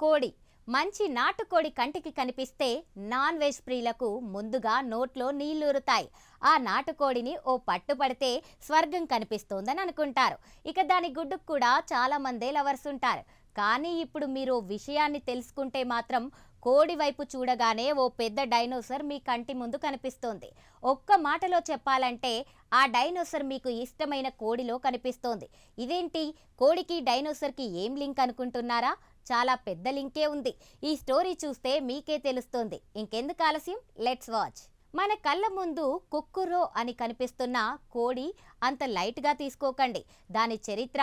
కోడి మంచి నాటుకోడి కంటికి కనిపిస్తే నాన్ వెజ్ ప్రియులకు ముందుగా నోట్లో నీళ్లూరుతాయి. ఆ నాటుకోడిని ఓ పట్టుపడితే స్వర్గం కనిపిస్తోందని అనుకుంటారు. ఇక దాని గుడ్డుకు కూడా చాలా మందే లవర్స్ ఉంటారు. కానీ ఇప్పుడు మీరు విషయాన్ని తెలుసుకుంటే మాత్రం కోడి వైపు చూడగానే ఓ పెద్ద డైనోసర్ మీ కంటి ముందు కనిపిస్తోంది. ఒక్క మాటలో చెప్పాలంటే ఆ డైనోసర్ మీకు ఇష్టమైన కోడిలో కనిపిస్తోంది. ఇదేంటి, కోడికి డైనోసర్కి ఏం లింక్ అనుకుంటున్నారా? చాలా పెద్ద లింకే ఉంది. ఈ స్టోరీ చూస్తే మీకే తెలుస్తుంది. ఇంకెందుకు ఆలస్యం, లెట్స్ వాచ్. మన కళ్ళ ముందు కుక్కురో అని కనిపిస్తున్న కోడి అంత లైట్గా తీసుకోకండి. దాని చరిత్ర,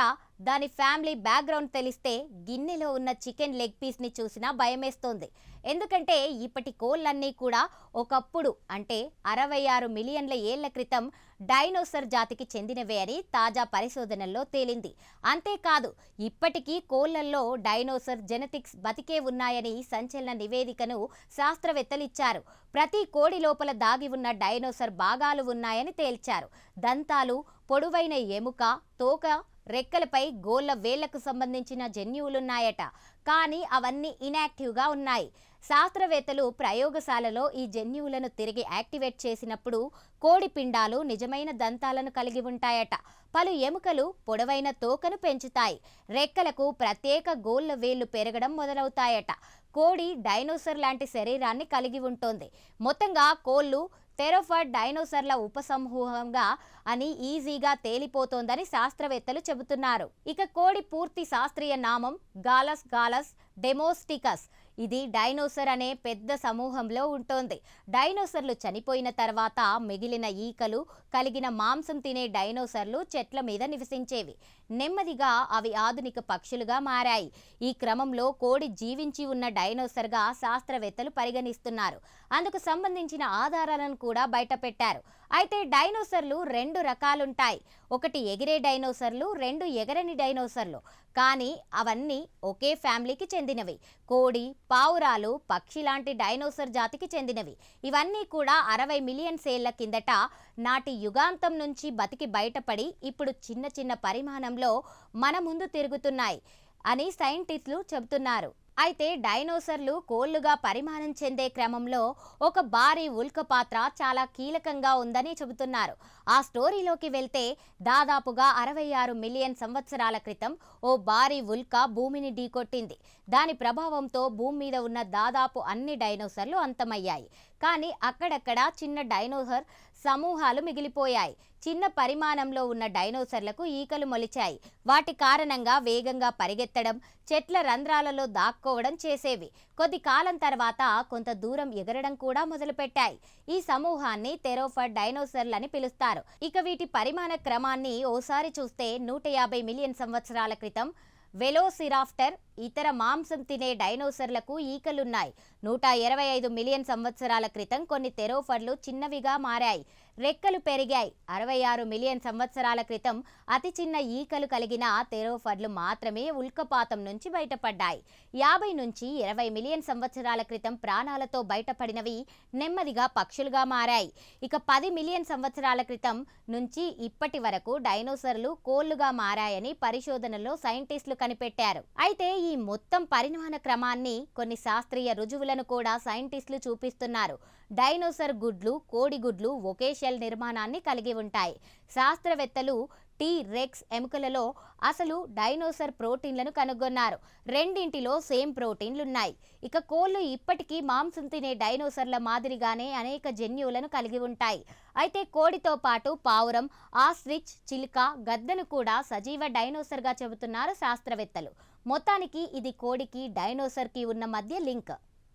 దాని ఫ్యామిలీ బ్యాక్గ్రౌండ్ తెలిస్తే గిన్నెలో ఉన్న చికెన్ లెగ్ పీస్ని చూసినా భయమేస్తోంది. ఎందుకంటే ఇప్పటి కోళ్ళన్నీ కూడా ఒకప్పుడు అంటే 66 మిలియన్ల ఏళ్ల క్రితం డైనోసర్ జాతికి చెందినవే అని తాజా పరిశోధనల్లో తేలింది. అంతేకాదు, ఇప్పటికీ కోళ్లల్లో డైనోసర్ జెనెటిక్స్ బతికే ఉన్నాయని సంచలన నివేదికను శాస్త్రవేత్తలు ఇచ్చారు. ప్రతి కోడి లోపల దాగి ఉన్న డైనోసర్ భాగాలు ఉన్నాయని తేల్చారు. దంతాలు, పొడవైన ఎముక, తోక, రెక్కలపై గోళ్ల వేళ్లకు సంబంధించిన జన్యువులున్నాయట. కానీ అవన్నీ ఇన్యాక్టివ్గా ఉన్నాయి. శాస్త్రవేత్తలు ప్రయోగశాలలో ఈ జన్యువులను తిరిగి యాక్టివేట్ చేసినప్పుడు కోడి పిండాలు నిజమైన దంతాలను కలిగి ఉంటాయట. పలు ఎముకలు పొడవైన తోకను పెంచుతాయి. రెక్కలకు ప్రత్యేక గోళ్ల వేళ్లు పెరగడం మొదలవుతాయట. కోడి డైనోసర్ లాంటి శరీరాన్ని కలిగి ఉంటుంది. మొత్తంగా కోళ్లు థెరోఫాడ్ డైనోసర్ల ఉపసమూహంగా అని ఈజీగా తేలిపోతోందని శాస్త్రవేత్తలు చెబుతున్నారు. ఇక కోడి పూర్తి శాస్త్రీయ నామం గాలస్ గాలస్ డెమోస్టికస్. ఇది డైనోసర్ అనే పెద్ద సమూహంలో ఉంటుంది. డైనోసర్లు చనిపోయిన తర్వాత మిగిలిన ఈకలు కలిగిన మాంసం తినే డైనోసర్లు చెట్ల మీద నివసించేవి. నెమ్మదిగా అవి ఆధునిక పక్షులుగా మారాయి. ఈ క్రమంలో కోడి జీవించి ఉన్న డైనోసర్గా శాస్త్రవేత్తలు పరిగణిస్తున్నారు. అందుకు సంబంధించిన ఆధారాలను కూడా బయటపెట్టారు. అయితే డైనోసర్లు 2 రకాలుంటాయి. ఒకటి ఎగిరే డైనోసర్లు, 2 ఎగరని డైనోసర్లు. కానీ అవన్నీ ఒకే ఫ్యామిలీకి చెందినవి. కోడి, పావురాలు, పక్షి లాంటి డైనోసర్ జాతికి చెందినవి. ఇవన్నీ కూడా 60 మిలియన్ ఏళ్ల కిందట నాటి యుగాంతం నుంచి బతికి బయటపడి ఇప్పుడు చిన్న చిన్న పరిమాణంలో మన ముందు తిరుగుతున్నాయి అని సైంటిస్టులు చెబుతున్నారు. అయితే డైనోసర్లు కోళ్లుగా పరిమాణం చెందే క్రమంలో ఒక భారీ ఉల్క పాత్ర చాలా కీలకంగా ఉందని చెబుతున్నారు. ఆ స్టోరీలోకి వెళ్తే దాదాపుగా 66 మిలియన్ సంవత్సరాల క్రితం ఓ భారీ ఉల్క భూమిని ఢీకొట్టింది. దాని ప్రభావంతో భూమి మీద ఉన్న దాదాపు అన్ని డైనోసర్లు అంతమయ్యాయి. కానీ అక్కడక్కడ చిన్న డైనోసర్ సమూహాలు మిగిలిపోయాయి. చిన్న పరిమాణంలో ఉన్న డైనోసర్లకు ఈకలు మొలిచాయి. వాటి కారణంగా వేగంగా పరిగెత్తడం, చెట్ల రంధ్రాలలో దాక్కోవడం చేసేవి. కొద్ది కాలం తర్వాత కొంత దూరం ఎగరడం కూడా మొదలుపెట్టాయి. ఈ సమూహాన్ని థెరోఫాడ్ డైనోసర్లని పిలుస్తారు. ఇక వీటి పరిమాణ క్రమాన్ని ఓసారి చూస్తే 150 మిలియన్ సంవత్సరాల క్రితం వెలోసిరాప్టర్ ఇతర మాంసం తినే డైనోసర్లకు ఈకలున్నాయి. 125 మిలియన్ సంవత్సరాల క్రితం కొన్ని థెరోఫాడ్లు చిన్నవిగా మారాయి. రెక్కలు పెరిగాయి. 66 మిలియన్ సంవత్సరాల క్రితం అతి చిన్న ఈకలు కలిగిన థెరోఫాడ్లు మాత్రమే ఉల్కపాతం నుంచి బయటపడ్డాయి. 50 నుంచి 20 మిలియన్ సంవత్సరాల క్రితం ప్రాణాలతో బయటపడినవి నెమ్మదిగా పక్షులుగా మారాయి. ఇక 10 మిలియన్ సంవత్సరాల క్రితం నుంచి ఇప్పటి వరకు డైనోసర్లు కోళ్లుగా మారాయని పరిశోధనలో సైంటిస్టులు కనిపెట్టారు. అయితే ఈ మొత్తం పరిణామ క్రమాన్ని, కొన్ని శాస్త్రీయ రుజువులను కూడా సైంటిస్టులు చూపిస్తున్నారు. డైనోసర్ గుడ్లు, కోడి గుడ్లు ఒకే షెల్ నిర్మాణాన్ని కలిగి ఉంటాయి. శాస్త్రవేత్తలు టీ రెక్స్ ఎముకలలో అసలు డైనోసర్ ప్రోటీన్లను కనుగొన్నారు. రెండింటిలో సేమ్ ప్రోటీన్లున్నాయి. ఇక కోళ్లు ఇప్పటికీ మాంసం తినే డైనోసర్ల మాదిరిగానే అనేక జన్యువులను కలిగి ఉంటాయి. అయితే కోడితో పాటు పావురం, ఆస్ట్రిచ్, చిలుక, గద్దను కూడా సజీవ డైనోసర్గా చెబుతున్నారు శాస్త్రవేత్తలు. మొత్తానికి ఇది కోడికి, డైనోసర్కి ఉన్న మధ్య లింక్.